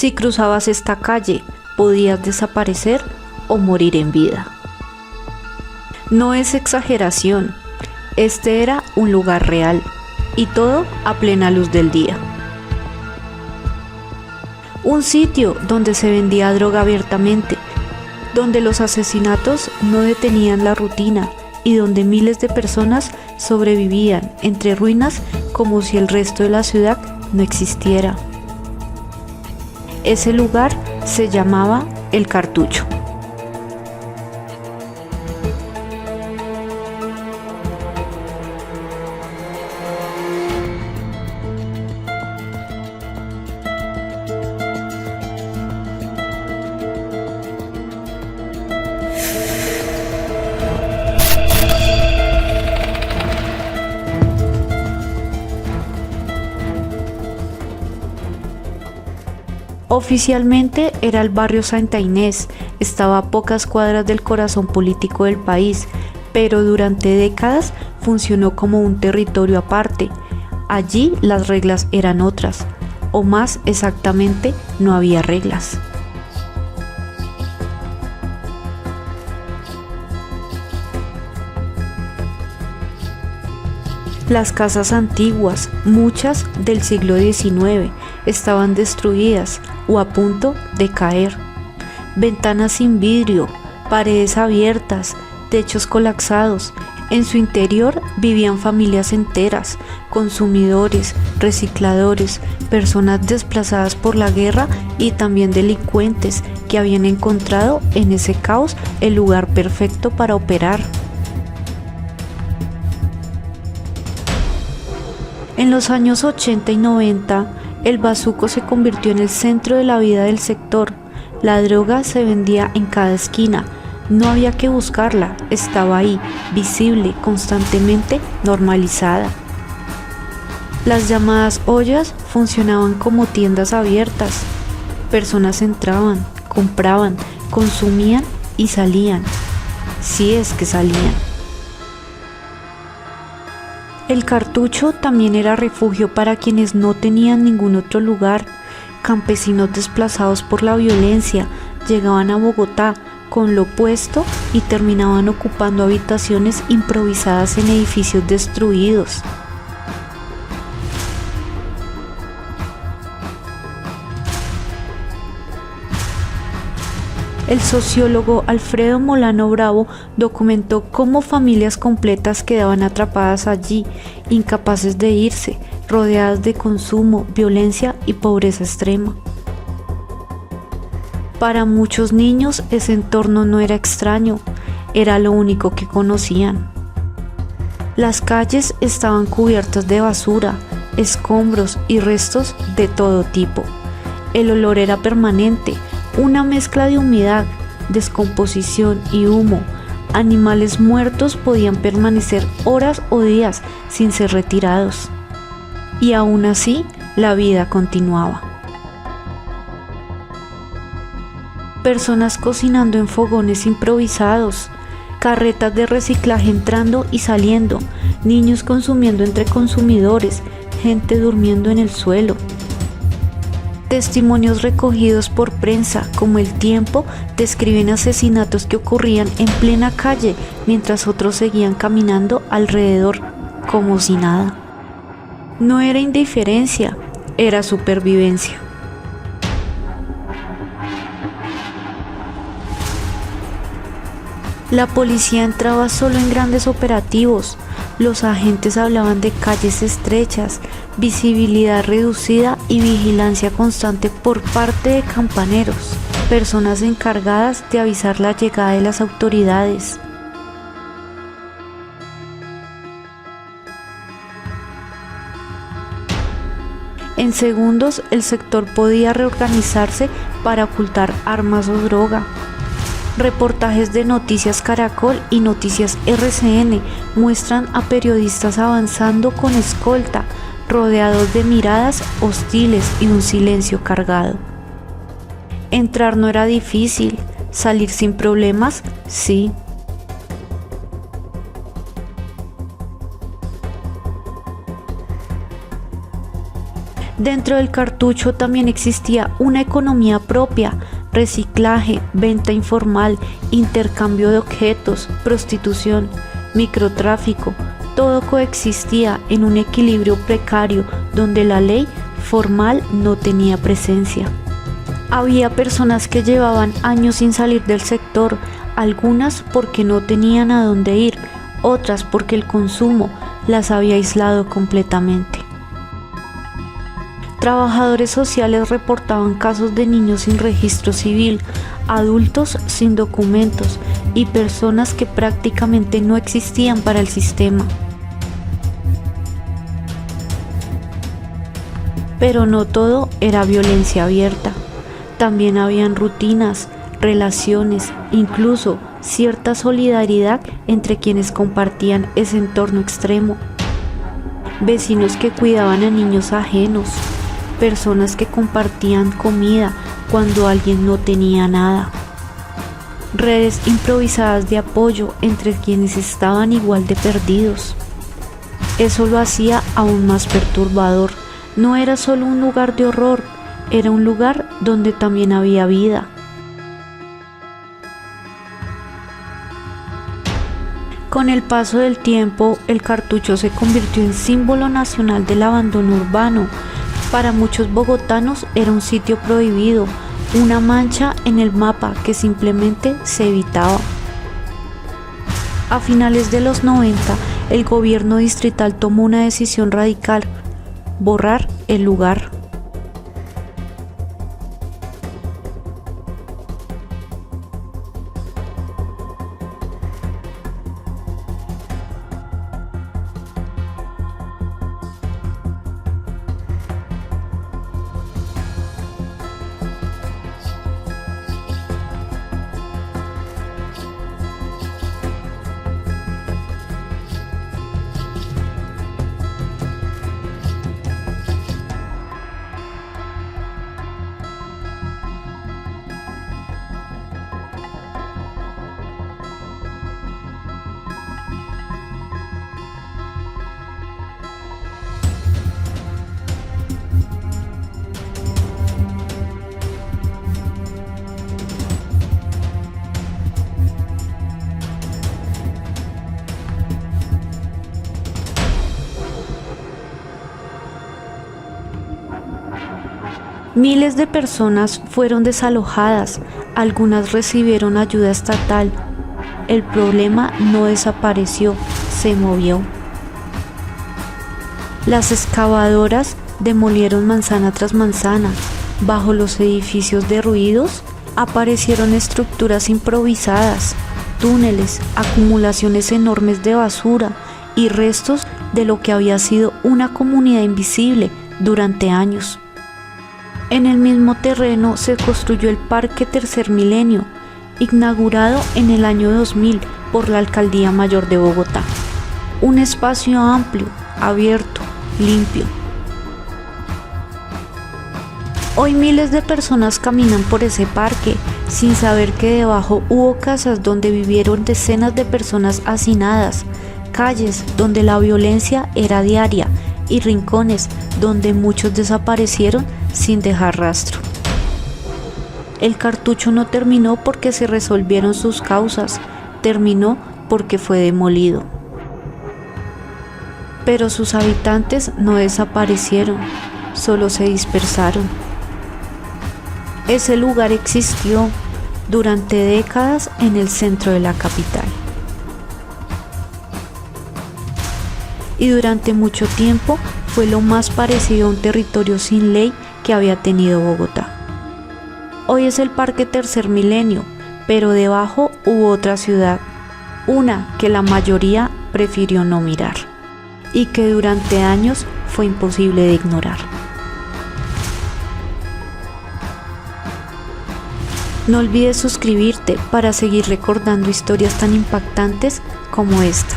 Si cruzabas esta calle, podías desaparecer o morir en vida. No es exageración, este era un lugar real, y todo a plena luz del día. Un sitio donde se vendía droga abiertamente, donde los asesinatos no detenían la rutina y donde miles de personas sobrevivían entre ruinas como si el resto de la ciudad no existiera. Ese lugar se llamaba El Cartucho. Oficialmente era el barrio Santa Inés, estaba a pocas cuadras del corazón político del país, pero durante décadas funcionó como un territorio aparte. Allí las reglas eran otras, o más exactamente, no había reglas. Las casas antiguas, muchas del siglo XIX, estaban destruidas o a punto de caer. Ventanas sin vidrio, paredes abiertas, techos colapsados. En su interior vivían familias enteras, consumidores, recicladores, personas desplazadas por la guerra y también delincuentes que habían encontrado en ese caos el lugar perfecto para operar. En los años 80 y 90, el Bazuco se convirtió en el centro de la vida del sector. La droga se vendía en cada esquina, no había que buscarla, estaba ahí, visible, constantemente normalizada. Las llamadas ollas funcionaban como tiendas abiertas. Personas entraban, compraban, consumían y salían, si es que salían. El Cartucho también era refugio para quienes no tenían ningún otro lugar. Campesinos desplazados por la violencia llegaban a Bogotá con lo puesto y terminaban ocupando habitaciones improvisadas en edificios destruidos. El sociólogo Alfredo Molano Bravo documentó cómo familias completas quedaban atrapadas allí, incapaces de irse, rodeadas de consumo, violencia y pobreza extrema. Para muchos niños ese entorno no era extraño, era lo único que conocían. Las calles estaban cubiertas de basura, escombros y restos de todo tipo. El olor era permanente, una mezcla de humedad, descomposición y humo. Animales muertos podían permanecer horas o días sin ser retirados. Y aún así, la vida continuaba. Personas cocinando en fogones improvisados, carretas de reciclaje entrando y saliendo, niños consumiendo entre consumidores, gente durmiendo en el suelo. Testimonios recogidos por prensa como El Tiempo describen asesinatos que ocurrían en plena calle mientras otros seguían caminando alrededor como si nada. No era indiferencia, era supervivencia. La policía entraba solo en grandes operativos. Los agentes hablaban de calles estrechas, visibilidad reducida y vigilancia constante por parte de campaneros, personas encargadas de avisar la llegada de las autoridades. En segundos, el sector podía reorganizarse para ocultar armas o droga. Reportajes de Noticias Caracol y Noticias RCN muestran a periodistas avanzando con escolta, rodeados de miradas hostiles y un silencio cargado. Entrar no era difícil, salir sin problemas, sí. Dentro del cartucho también existía una economía propia: reciclaje, venta informal, intercambio de objetos, prostitución, microtráfico. Todo coexistía en un equilibrio precario donde la ley formal no tenía presencia. Había personas que llevaban años sin salir del sector, algunas porque no tenían a dónde ir, otras porque el consumo las había aislado completamente. Trabajadores sociales reportaban casos de niños sin registro civil, adultos sin documentos y personas que prácticamente no existían para el sistema. Pero no todo era violencia abierta. También habían rutinas, relaciones, incluso cierta solidaridad entre quienes compartían ese entorno extremo. Vecinos que cuidaban a niños ajenos, personas que compartían comida cuando alguien no tenía nada. Redes improvisadas de apoyo entre quienes estaban igual de perdidos. Eso lo hacía aún más perturbador. No era solo un lugar de horror, era un lugar donde también había vida. Con el paso del tiempo, el cartucho se convirtió en símbolo nacional del abandono urbano. Para muchos bogotanos era un sitio prohibido, una mancha en el mapa que simplemente se evitaba. A finales de los 90, el gobierno distrital tomó una decisión radical: borrar el lugar. Miles de personas fueron desalojadas, algunas recibieron ayuda estatal. El problema no desapareció, se movió. Las excavadoras demolieron manzana tras manzana. Bajo los edificios derruidos aparecieron estructuras improvisadas, túneles, acumulaciones enormes de basura y restos de lo que había sido una comunidad invisible durante años. En el mismo terreno se construyó el Parque Tercer Milenio, inaugurado en el año 2000 por la Alcaldía Mayor de Bogotá. Un espacio amplio, abierto, limpio. Hoy miles de personas caminan por ese parque sin saber que debajo hubo casas donde vivieron decenas de personas hacinadas, calles donde la violencia era diaria y rincones donde muchos desaparecieron sin dejar rastro. El cartucho no terminó porque se resolvieron sus causas, terminó porque fue demolido. Pero sus habitantes no desaparecieron, solo se dispersaron. Ese lugar existió durante décadas en el centro de la capital. Y durante mucho tiempo fue lo más parecido a un territorio sin ley que había tenido Bogotá. Hoy es el Parque Tercer Milenio, pero debajo hubo otra ciudad, una que la mayoría prefirió no mirar y que durante años fue imposible de ignorar. No olvides suscribirte para seguir recordando historias tan impactantes como esta.